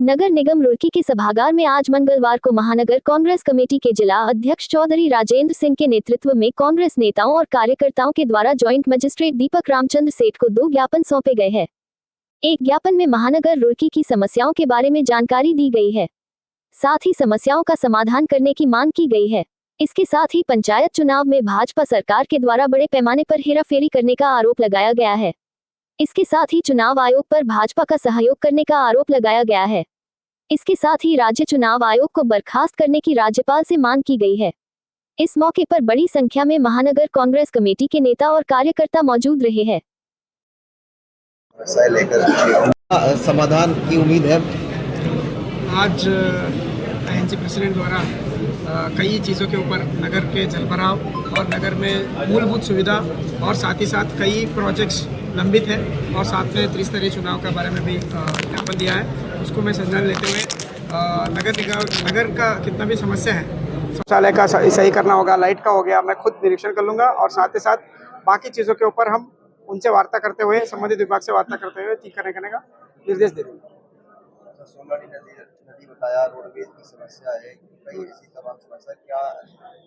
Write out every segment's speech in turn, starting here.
नगर निगम रुड़की के सभागार में आज मंगलवार को महानगर कांग्रेस कमेटी के जिला अध्यक्ष चौधरी राजेंद्र सिंह के नेतृत्व में कांग्रेस नेताओं और कार्यकर्ताओं के द्वारा जॉइंट मजिस्ट्रेट दीपक रामचंद्र सेठ को 2 ज्ञापन सौंपे गए हैं। एक ज्ञापन में महानगर रुड़की की समस्याओं के बारे में जानकारी दी गई है, साथ ही समस्याओं का समाधान करने की मांग की गई है। इसके साथ ही पंचायत चुनाव में भाजपा सरकार के द्वारा बड़े पैमाने पर हेराफेरी करने का आरोप लगाया गया है। इसके साथ ही चुनाव आयोग पर भाजपा का सहयोग करने का आरोप लगाया गया है। इसके साथ ही राज्य चुनाव आयोग को बर्खास्त करने की राज्यपाल से मांग की गई है। इस मौके पर बड़ी संख्या में महानगर कांग्रेस कमेटी के नेता और कार्यकर्ता मौजूद रहे हैं। समाधान की उम्मीद है। आज एएनसी प्रेसिडेंट द्वारा कई चीज़ों के ऊपर नगर के जलभराव और नगर में मूलभूत सुविधा और साथ ही साथ कई प्रोजेक्ट्स लंबित हैं और साथ में त्रिस्तरीय चुनाव के बारे में भी ज्ञापन दिया है। उसको मैं संज्ञान लेते हुए नगर का कितना भी समस्या है, शौचालय का सही करना होगा, लाइट का हो गया, मैं खुद निरीक्षण कर लूँगा और साथ ही साथ बाकी चीज़ों के ऊपर हम उनसे वार्ता करते हुए, संबंधित विभाग से वार्ता करते हुए ठीक करने का निर्देश दे देंगे। सोमवार नदी बताया, रोडवेज की समस्या है, कई ऐसी तमाम समस्या क्या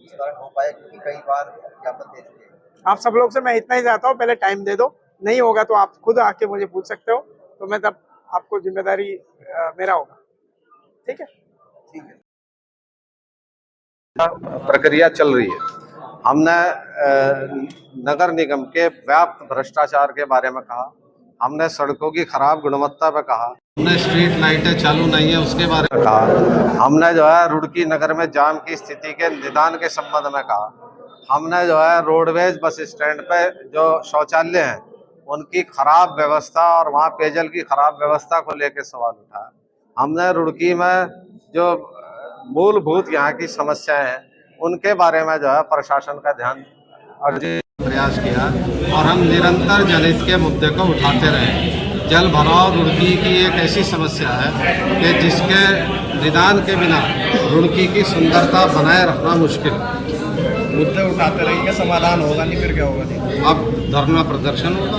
इस कारण हो पाए, क्योंकि कई बार ज्ञापन दे चुके हैं। आप सब लोग से मैं इतना ही चाहता हूँ, पहले टाइम दे दो, नहीं होगा तो आप खुद आके मुझे पूछ सकते हो, तो मैं तब आपको जिम्मेदारी मेरा होगा। ठीक है, ठीक है। प्रक्रिया चल रही है। हमने नगर निगम के व्याप्त भ्रष्टाचार के बारे में कहा, हमने सड़कों की खराब गुणवत्ता पे कहा, हमने स्ट्रीट लाइटें चालू नहीं है उसके बारे में कहा, हमने जो है रुड़की नगर में जाम की स्थिति के निदान के संबंध में कहा, हमने जो है रोडवेज बस स्टैंड पे जो शौचालय हैं उनकी खराब व्यवस्था और वहाँ पेयजल की खराब व्यवस्था को लेकर सवाल उठाया। हमने रुड़की में जो मूलभूत यहाँ की समस्याएं हैं उनके बारे में जो है प्रशासन का ध्यान अर्जित प्रयास किया और हम निरंतर जनहित के मुद्दे को उठाते रहे। जल भराव रुड़की की एक ऐसी समस्या है कि जिसके निदान के बिना रुड़की की सुंदरता बनाए रखना मुश्किल। मुद्दे उठाते रहेंगे, समाधान होगा नहीं, फिर क्या होगा नहीं? अब धरना प्रदर्शन होगा।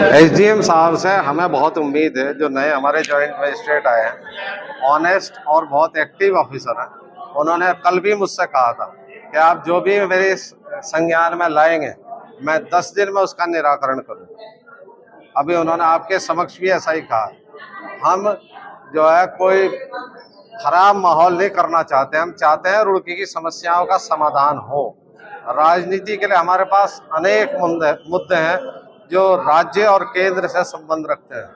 एसडीएम साहब से हमें बहुत उम्मीद है, जो नए हमारे जॉइंट मजिस्ट्रेट आए हैं, ऑनेस्ट और बहुत एक्टिव ऑफिसर हैं। उन्होंने कल भी मुझसे कहा था कि आप जो भी मेरे संज्ञान में लाएंगे मैं 10 दिन में उसका निराकरण करूँगा। अभी उन्होंने आपके समक्ष भी ऐसा ही कहा। हम जो है कोई खराब माहौल नहीं करना चाहते, हम चाहते हैं रुड़की की समस्याओं का समाधान हो। राजनीति के लिए हमारे पास अनेक मुद्दे हैं जो राज्य और केंद्र से संबंध रखते हैं,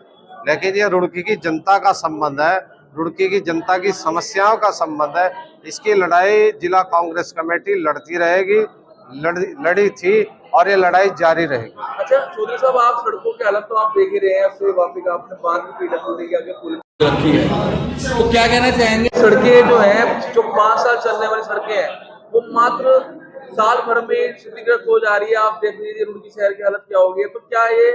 लेकिन ये रुड़की की जनता का संबंध है, रुड़की की जनता की समस्याओं का संबंध है। इसकी लड़ाई जिला कांग्रेस कमेटी लड़ती रहेगी, लड़ी थी और ये लड़ाई जारी रहेगी। अच्छा चौधरी साहब, आप सड़कों की हालत तो आप देख ही रहे हैं, वापिक आपने बाद में पीडब्ल्यूडी के आगे पुलिस रखी है, तो क्या कहना चाहेंगे? सड़कें जो है, जो 5 साल चलने वाली सड़कें हैं, वो मात्र साल भर में क्षतिग्रस्त हो जा रही है। आप देख लीजिए रुड़की शहर की हालत क्या होगी। तो क्या ये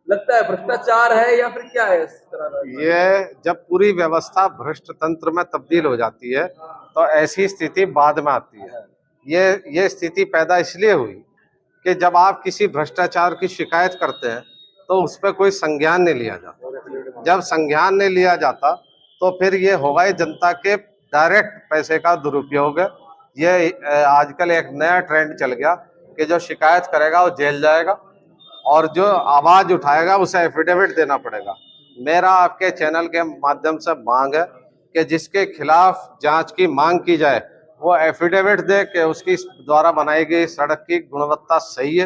लगता है भ्रष्टाचार है या फिर क्या है इस तरह का? ये जब पूरी व्यवस्था भ्रष्ट तंत्र में तब्दील हो जाती है तो ऐसी स्थिति बाद में आती है। ये स्थिति पैदा इसलिए हुई कि जब आप किसी भ्रष्टाचार की शिकायत करते हैं तो उस पर कोई संज्ञान नहीं लिया जाता। जब संज्ञान नहीं लिया जाता तो फिर ये होगा जनता के डायरेक्ट पैसे का दुरुपयोग है। ये आजकल एक नया ट्रेंड चल गया कि जो शिकायत करेगा वो जेल जाएगा और जो आवाज उठाएगा उसे एफिडेविट देना पड़ेगा। मेरा आपके चैनल के माध्यम से मांग है कि जिसके खिलाफ जांच की मांग की जाए वो एफिडेविट दे कि उसकी द्वारा बनाई गई सड़क की गुणवत्ता सही है।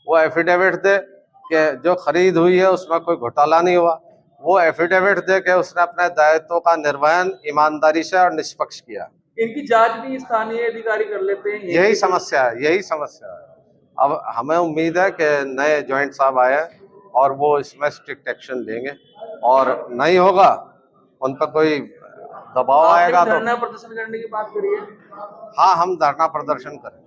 वो एफिडेविट दे कि जो खरीद हुई है उसमें कोई घोटाला नहीं हुआ। वो एफिडेविट दे कि उसने अपने दायित्वों का निर्वहन ईमानदारी से और निष्पक्ष किया। इनकी जांच भी स्थानीय अधिकारी कर लेते हैं। यही समस्या है। अब हमें उम्मीद है कि नए जॉइंट साहब आए और वो इसमें स्ट्रिक्ट एक्शन लेंगे और नहीं होगा उन पर कोई दबाव आएगा तो धरना प्रदर्शन करने की बात करिए। हाँ, हम धरना प्रदर्शन करें।